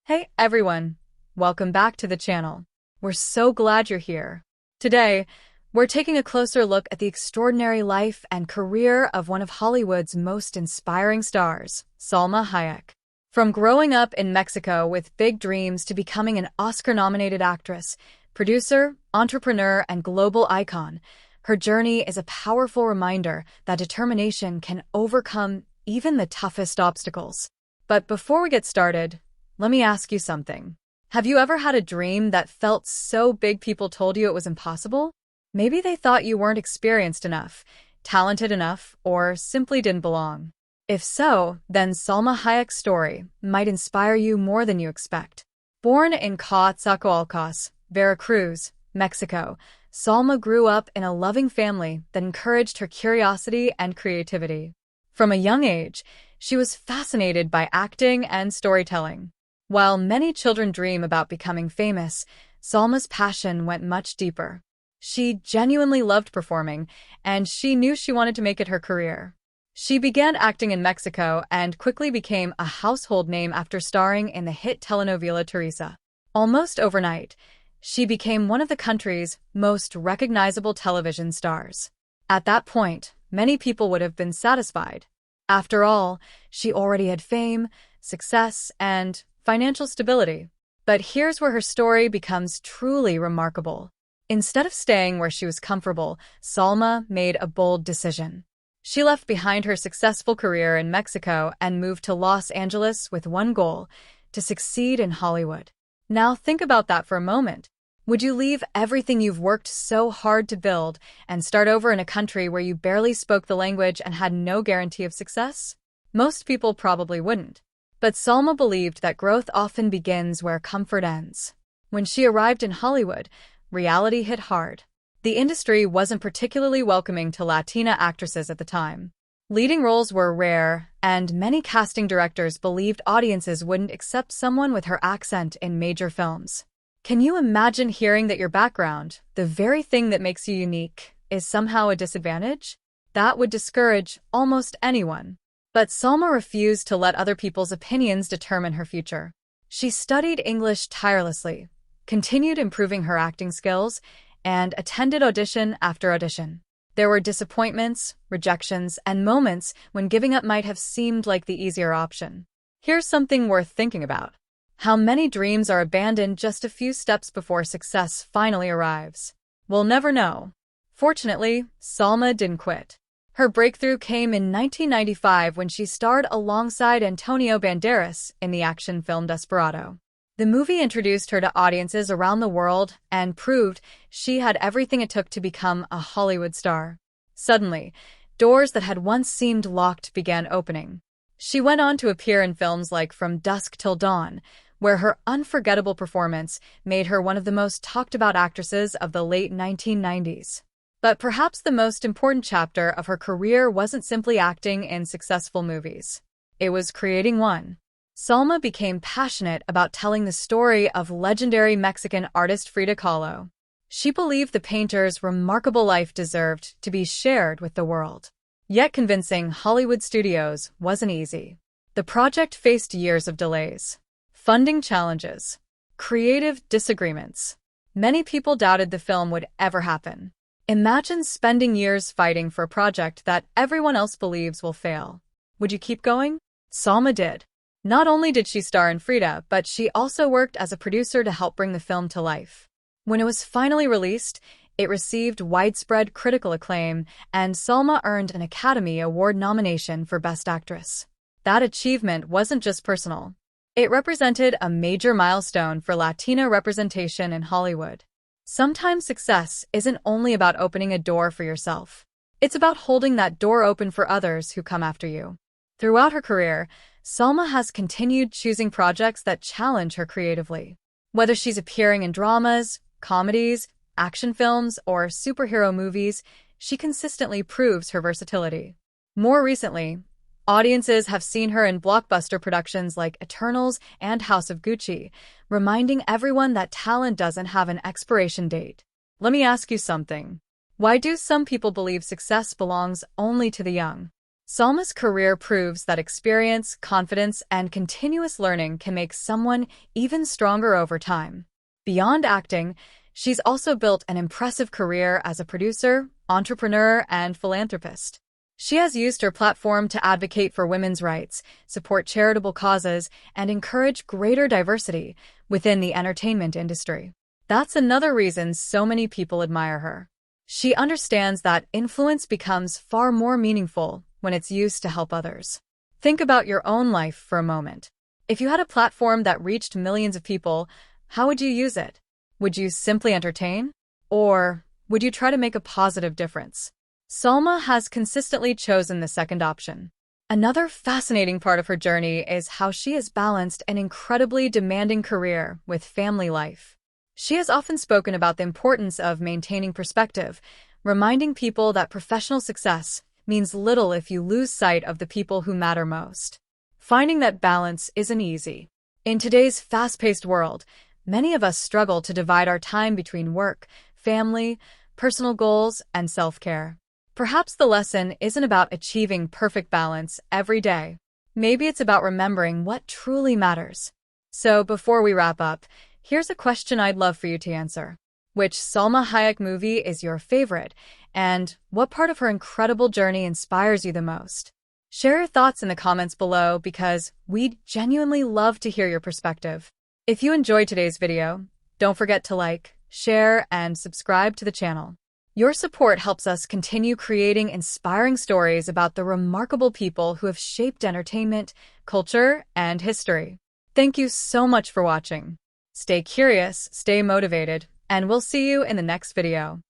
Hey everyone, welcome back to the channel. We're so glad you're here. Today, we're taking a closer look at the extraordinary life and career of one of Hollywood's most inspiring stars, Salma Hayek. From growing up in Mexico with big dreams to becoming an Oscar-nominated actress, producer, entrepreneur, and global icon, her journey is a powerful reminder that determination can overcome even the toughest obstacles. But before we get started, let me ask you something. Have you ever had a dream that felt so big people told you it was impossible? Maybe they thought you weren't experienced enough, talented enough, or simply didn't belong. If so, then Salma Hayek's story might inspire you more than you expect. Born in Coatzacoalcos, Veracruz, Mexico, Salma grew up in a loving family that encouraged her curiosity and creativity. From a young age, she was fascinated by acting and storytelling. While many children dream about becoming famous, Salma's passion went much deeper. She genuinely loved performing, and she knew she wanted to make it her career. She began acting in Mexico and quickly became a household name after starring in the hit telenovela Teresa. Almost overnight, she became one of the country's most recognizable television stars. At that point, many people would have been satisfied. After all, she already had fame, success, and financial stability. But here's where her story becomes truly remarkable. Instead of staying where she was comfortable, Salma made a bold decision. She left behind her successful career in Mexico and moved to Los Angeles with one goal: to succeed in Hollywood. Now think about that for a moment. Would you leave everything you've worked so hard to build and start over in a country where you barely spoke the language and had no guarantee of success? Most people probably wouldn't. But Salma believed that growth often begins where comfort ends. When she arrived in Hollywood, reality hit hard. The industry wasn't particularly welcoming to Latina actresses at the time. Leading roles were rare, and many casting directors believed audiences wouldn't accept someone with her accent in major films. Can you imagine hearing that your background, the very thing that makes you unique, is somehow a disadvantage? That would discourage almost anyone. But Salma refused to let other people's opinions determine her future. She studied English tirelessly, continued improving her acting skills, and attended audition after audition. There were disappointments, rejections, and moments when giving up might have seemed like the easier option. Here's something worth thinking about. How many dreams are abandoned just a few steps before success finally arrives? We'll never know. Fortunately, Salma didn't quit. Her breakthrough came in 1995 when she starred alongside Antonio Banderas in the action film Desperado. The movie introduced her to audiences around the world and proved she had everything it took to become a Hollywood star. Suddenly, doors that had once seemed locked began opening. She went on to appear in films like From Dusk Till Dawn, where her unforgettable performance made her one of the most talked-about actresses of the late 1990s. But perhaps the most important chapter of her career wasn't simply acting in successful movies. It was creating one. Salma became passionate about telling the story of legendary Mexican artist Frida Kahlo. She believed the painter's remarkable life deserved to be shared with the world. Yet convincing Hollywood studios wasn't easy. The project faced years of delays, funding challenges, creative disagreements. Many people doubted the film would ever happen. Imagine spending years fighting for a project that everyone else believes will fail. Would you keep going? Salma did. Not only did she star in Frida, but she also worked as a producer to help bring the film to life. When it was finally released, it received widespread critical acclaim, and Salma earned an Academy Award nomination for Best Actress. That achievement wasn't just personal. It represented a major milestone for Latina representation in Hollywood. Sometimes success isn't only about opening a door for yourself. It's about holding that door open for others who come after you. Throughout her career, Salma has continued choosing projects that challenge her creatively. Whether she's appearing in dramas, comedies, action films, or superhero movies, she consistently proves her versatility. More recently, audiences have seen her in blockbuster productions like Eternals and House of Gucci, reminding everyone that talent doesn't have an expiration date. Let me ask you something. Why do some people believe success belongs only to the young? Salma's career proves that experience, confidence, and continuous learning can make someone even stronger over time. Beyond acting, she's also built an impressive career as a producer, entrepreneur, and philanthropist. She has used her platform to advocate for women's rights, support charitable causes, and encourage greater diversity within the entertainment industry. That's another reason so many people admire her. She understands that influence becomes far more meaningful when it's used to help others. Think about your own life for a moment. If you had a platform that reached millions of people, how would you use it? Would you simply entertain? Or would you try to make a positive difference? Salma has consistently chosen the second option. Another fascinating part of her journey is how she has balanced an incredibly demanding career with family life. She has often spoken about the importance of maintaining perspective, reminding people that professional success means little if you lose sight of the people who matter most. Finding that balance isn't easy. In today's fast-paced world, many of us struggle to divide our time between work, family, personal goals, and self-care. Perhaps the lesson isn't about achieving perfect balance every day. Maybe it's about remembering what truly matters. So before we wrap up, here's a question I'd love for you to answer. Which Salma Hayek movie is your favorite, and what part of her incredible journey inspires you the most? Share your thoughts in the comments below because we'd genuinely love to hear your perspective. If you enjoyed today's video, don't forget to like, share, and subscribe to the channel. Your support helps us continue creating inspiring stories about the remarkable people who have shaped entertainment, culture, and history. Thank you so much for watching. Stay curious, stay motivated, and we'll see you in the next video.